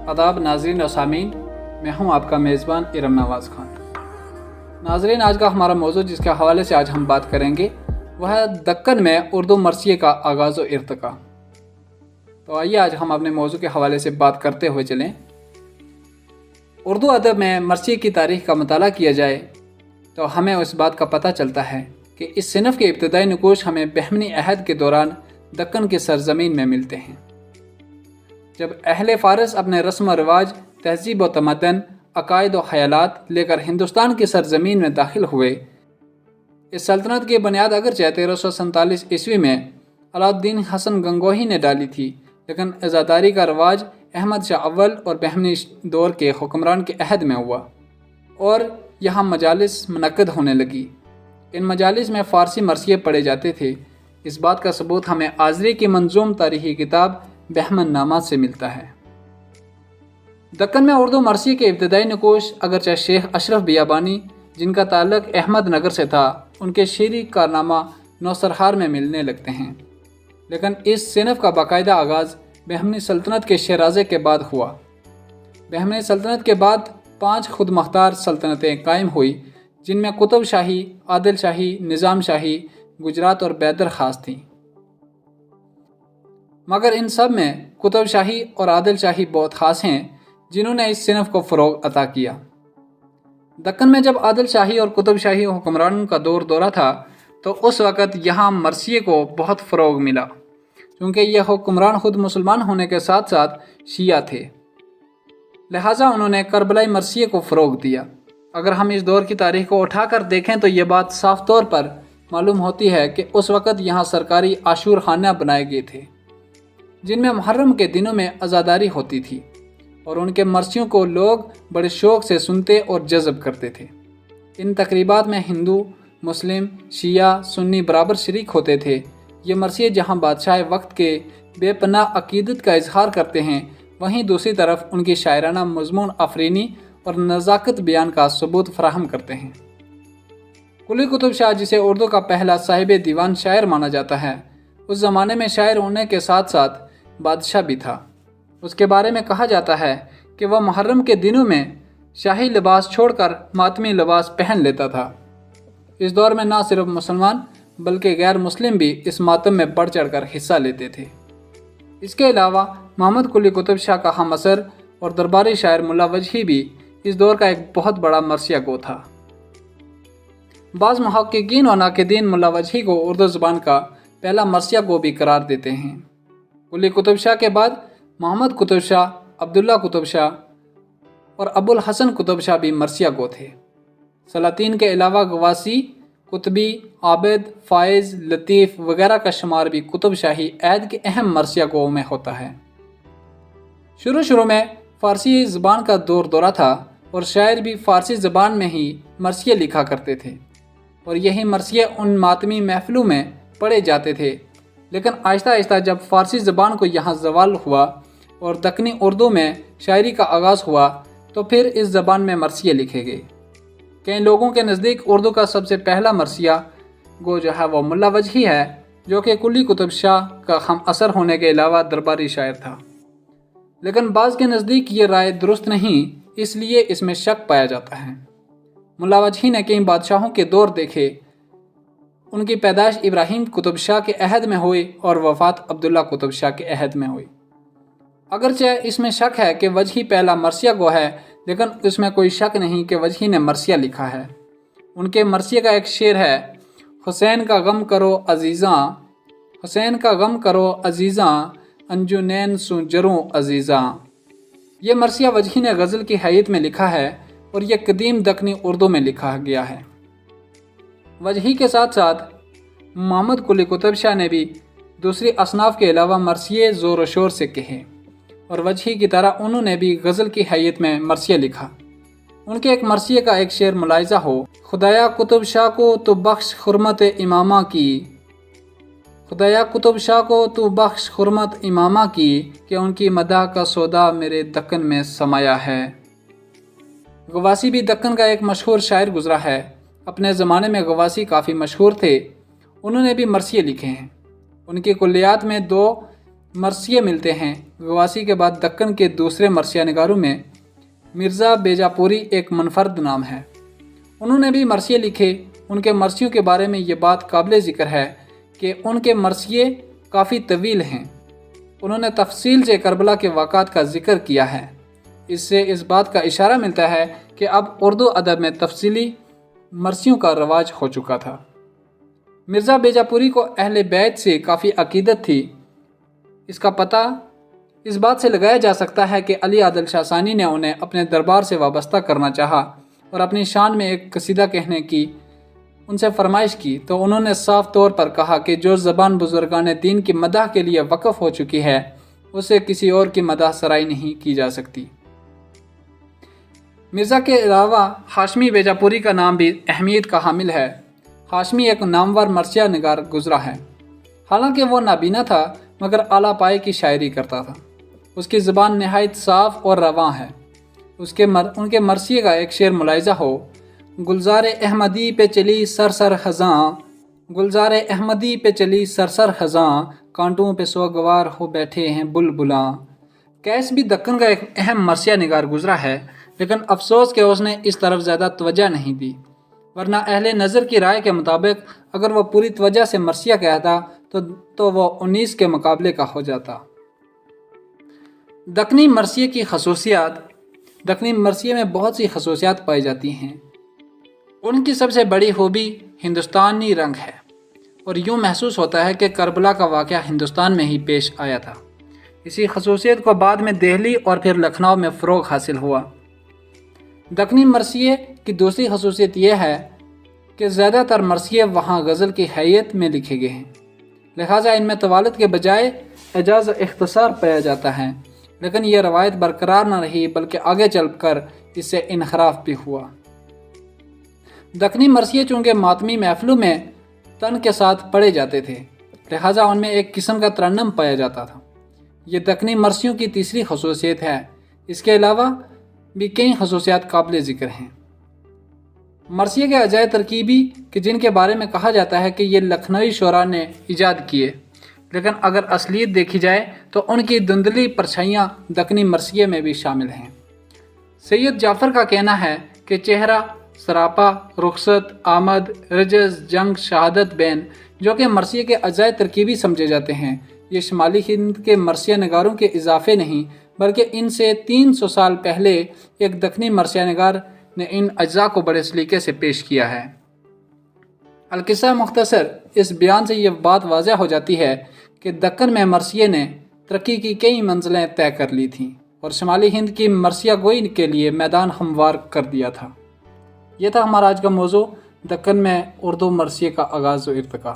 आदाब नाजरीन और सामीन, मैं हूं आपका मेज़बान इरम नवाज़ खान। नाजरीन, आज का हमारा मौजू जिसके हवाले से आज हम बात करेंगे वह है दक्कन में उर्दू मरसिए का आगाज़ व इर्तिका। तो आइए आज हम अपने मौजू के हवाले से बात करते हुए चलें। उर्दू अदब में मरसिए की तारीख़ का मुताला किया जाए तो हमें उस बात का पता चलता है कि इस सिनफ़ के इब्तदाई नकूश हमें बहमनी अहद के दौरान दक्कन की सरजमीन में मिलते हैं, जब अहले फ़ारस अपने रस्म व रिवाज, तहज़ीब व तमद्दन, अकायद व ख़यालात लेकर हिंदुस्तान की सरजमीन में दाखिल हुए। इस सल्तनत की बुनियाद अगरचे 1347 ईस्वी में अलाउद्दीन हसन गंगोही ने डाली थी, लेकिन अज़ादारी का रवाज अहमद शाह अव्वल और बहमनी दौर के हुक्मरान के अहद में हुआ और यहाँ मजालिस मुनक्कद होने लगी। इन मजालिस में फ़ारसी मरसिए पढ़े जाते थे। इस बात का सबूत हमें आज़री की मंजूम तारीख़ी किताब बहमन नामा से मिलता है। दक्कन में उर्दू मरसिए के इब्तदाई नकूश अगरचे शेख अशरफ बियाबानी, जिनका ताल्लुक़ अहमद नगर से था, उनके शेरी कारनामा नौसरहार में मिलने लगते हैं, लेकिन इस सिनफ़ का बाकायदा आगाज़ बहमनी सल्तनत के शराजे के बाद हुआ। बहमनी सल्तनत के बाद 5 खुद मुख्तार सल्तनतें कायम हुई, जिनमें कुतुब शाही, आदिल शाही, निज़ाम शाही, गुजरात और बैदर ख़ास थीं। मगर इन सब में कुतुब शाही और आदिल शाही बहुत ख़ास हैं, जिन्होंने इस सिनफ़ को फ़रोग़ अता किया। दक्कन में जब आदिल शाही और कुतुब शाही हुक्मरानों का दौरा था तो उस वक़्त यहाँ मरसिए को बहुत फ़रोग़ मिला, क्योंकि ये हुक्मरान ख़ुद मुसलमान होने के साथ साथ शिया थे। लिहाजा उन्होंने करबलाई मरसिए को फ़रोग़ दिया। अगर हम इस दौर की तारीख़ को उठाकर देखें तो ये बात साफ़ तौर पर मालूम होती है कि उस वक़्त यहाँ सरकारी आशूर खाना बनाए गए थे, जिनमें मुहर्रम के दिनों में अज़ादारी होती थी और उनके मरसियों को लोग बड़े शौक़ से सुनते और जज़ब करते थे। इन तकरीबात में हिंदू, मुस्लिम, शिया, सुन्नी बराबर शरीक होते थे। ये मरसिए जहाँ बादशाह वक्त के बेपनाह अकीदत का इजहार करते हैं, वहीं दूसरी तरफ उनकी शायराना मज़मून आफरीनी और नज़ाकत बयान का सबूत फराहम करते हैं। कुली कुतुब शाह, जिसे उर्दू का पहला साहिब दीवान शायर माना जाता है, उस ज़माने में शायर होने के साथ साथ बादशाह भी था। उसके बारे में कहा जाता है कि वह मुहर्रम के दिनों में शाही लिबास छोड़कर मातमी लिबास पहन लेता था। इस दौर में न सिर्फ मुसलमान बल्कि गैर मुस्लिम भी इस मातम में बढ़ चढ़कर हिस्सा लेते थे। इसके अलावा मोहम्मद कुली कुतुब शाह का हम असर और दरबारी शायर मुल्ला वजही भी इस दौर का एक बहुत बड़ा मरसिया गो था। बाज़ मुहक्किकीन और नाक़िदीन मुल्ला वजही को उर्दू ज़बान का पहला मरसिया गो भी करार देते हैं। कुली कुतुब शाह के बाद मोहम्मद कुतुब शाह, अब्दुल्ला कुतुब शाह और अबुल हसन कुतुब शाह भी मरसिया गो थे। सलातीन के अलावा गवासी, कुतबी, आबिद, फ़ाइज़, लतीफ़ वगैरह का शुमार भी कुतुब शाही ऐद के अहम मरसिया गो में होता है। शुरू में फ़ारसी ज़बान का दौरा था और शायर भी फ़ारसी ज़बान में ही मरसिए लिखा करते थे और यही मरसिए उन मातमी महफ़िलों में पढ़े जाते थे। लेकिन आहिस्ता आहिस्ता जब फ़ारसी ज़बान को यहाँ ज़वाल हुआ और दक्कनी उर्दू में शायरी का आगाज़ हुआ तो फिर इस ज़बान में मरसिए लिखे गए। कई लोगों के नज़दीक उर्दू का सबसे पहला मरसिया गो जो है वो मुल्ला वजही है, जो कि कुली कुतुब शाह का हम असर होने के अलावा दरबारी शायर था। लेकिन बाज़ के नज़दीक ये राय दुरुस्त नहीं, इसलिए इसमें शक पाया जाता है। मुल्ला वजही ने कई बादशाहों के दौर देखे। उनकी पैदाइश इब्राहिम कुतुब शाह के अहद में हुई और वफ़ात अब्दुल्ला कुतुब शाह के अहद में हुई। अगरचे इसमें शक है कि वजही पहला मरसिया गो है, लेकिन इसमें कोई शक नहीं कि वजही ने मरसिया लिखा है। उनके मरसिया का एक शेर है, हुसैन का गम करो अजीज़ां, हुसैन का गम करो अजीज़ां, अंजुनैन सु जरूं अजीज़ां। ये मरसिया वजही ने गज़ल की हैयत में लिखा है और यह कदीम दक्कनी उर्दू में लिखा गया है। वजही के साथ साथ मोहम्मद कुली कुतुब शाह ने भी दूसरी असनाफ के अलावा मरसिए ज़ोर व शोर से कहे और वजही की तरह उन्होंने भी गज़ल की हैयत में मरसिया लिखा। उनके एक मरसिए का एक शेर मुलाहिज़ा हो, खुदाया कुतुब शाह को तो बख्श खुरमत इमामा की, खुदाया कुतुब शाह को तो बख्श खुरमत इमामा की, कि उनकी मदाह का सौदा मेरे दक्कन में समाया है। गवासी भी दक्कन का एक मशहूर शायर गुज़रा है। अपने ज़माने में गवासी काफ़ी मशहूर थे। उन्होंने भी मरसिए लिखे हैं। उनकी कुल्लियात में 2 मरसिए मिलते हैं। गवासी के बाद दक्कन के दूसरे मरसिया निगारों में मिर्ज़ा बेजापुरी एक मुनफरद नाम है। उन्होंने भी मरसिये लिखे। उनके मरसियों के बारे में ये बात काबिल ज़िक्र है कि उनके मरसिये काफ़ी तवील हैं। उन्होंने तफसील से करबला के वाक़ात का ज़िक्र किया है। इससे इस बात का इशारा मिलता है कि अब उर्दू अदब में तफसीली मरसियों का रवाज हो चुका था। मिर्ज़ा बेजापुरी को अहले बैत से काफ़ी अकीदत थी। इसका पता इस बात से लगाया जा सकता है कि अली आदिल शाह सानी ने उन्हें अपने दरबार से वाबस्ता करना चाहा और अपनी शान में एक कसीदा कहने की उनसे फरमाइश की, तो उन्होंने साफ तौर पर कहा कि जो ज़बान बुजुर्गान दीन की मदह के लिए वक़फ़ हो चुकी है उससे किसी और की मदह सराई नहीं की जा सकती। मिर्ज़ा के अलावा हाशमी बेजापुरी का नाम भी अहमियत का हामिल है। हाशमी एक नामवर मरसिया निगार गुजरा है। हालांकि वो नाबीना था मगर आला पाए की शायरी करता था। उसकी ज़बान नहायत साफ़ और रवां है। उनके मरसिए का एक शेर मुलाहिज़ा हो, गुलज़ार अहमदी पे चली सरसर खज़ां, गुलज़ार अहमदी पे चली सरसर खज़ां, कांटों पे सोगवार हो बैठे हैं बुलबुलां। कैस भी दक्कन का एक अहम मरसिया निगार गुजरा है, लेकिन अफसोस कि उसने इस तरफ ज़्यादा तवज्जो नहीं दी, वरना अहले नज़र की राय के मुताबिक अगर वह पूरी तवज्जो से मरसिया कहता तो वह 19 के मुकाबले का हो जाता। दक्कनी मरसिए की खसूसियात। दक्कनी मरसिए में बहुत सी खसूसियात पाई जाती हैं। उनकी सबसे बड़ी खूबी हिंदुस्तानी रंग है और यूँ महसूस होता है कि करबला का वाक़या हिंदुस्तान में ही पेश आया था। इसी खसूसियत को बाद में दिल्ली और फिर लखनऊ में फ़रोग़ हासिल हुआ। दक्कनी मरसिए की दूसरी खसूसियत यह है कि ज़्यादातर मरसिए वहाँ गज़ल की हैयत में लिखे गए हैं, लिहाजा इनमें तवालत के बजाय एजाज़ इख्तिसार पाया जाता है। लेकिन यह रवायत बरकरार न रही बल्कि आगे चलकर इससे इनखराफ भी हुआ। दक्कनी मरसिए चूँकि मातमी महफिलों में तन के साथ पढ़े जाते थे, लिहाजा उनमें एक किस्म का तरन्नुम पाया जाता था। ये दक्कनी मरसियों की तीसरी खसूसियत है। इसके अलावा भी कई खसूसियात काबिल ज़िक्र हैं। मरसिए के अजाय तरकीबी कि जिनके बारे में कहा जाता है कि ये लखनवी शोरा ने ईजाद किए, लेकिन अगर असलियत देखी जाए तो उनकी धुंधली परछाइयाँ दक्कनी मरसिए में भी शामिल हैं। सैयद जाफ़र का कहना है कि चेहरा, सरापा, रुखसत, आमद, रजस, जंग, शहादत बैन जो कि मरसिए के अजाय तरकीबी समझे जाते हैं, ये शुमाली हिंद के मरसिया निगारों के इजाफे नहीं बल्कि इनसे 300 साल पहले एक दक्कनी मरसिया निगार ने इन अज्जा को बड़े सलीके से पेश किया है। अलकिस्सा मुख्तसर। इस बयान से ये बात वाज़ह हो जाती है कि दक्कन में मरसिए ने तरक्की की कई मंजिलें तय कर ली थीं और शुमाली हिंद की मरसिया गोई के लिए मैदान हमवार कर दिया था। यह था हमारा आज का मौजू, दक्कन में उर्दू मरसिए का आगाज़ व इर्तिका।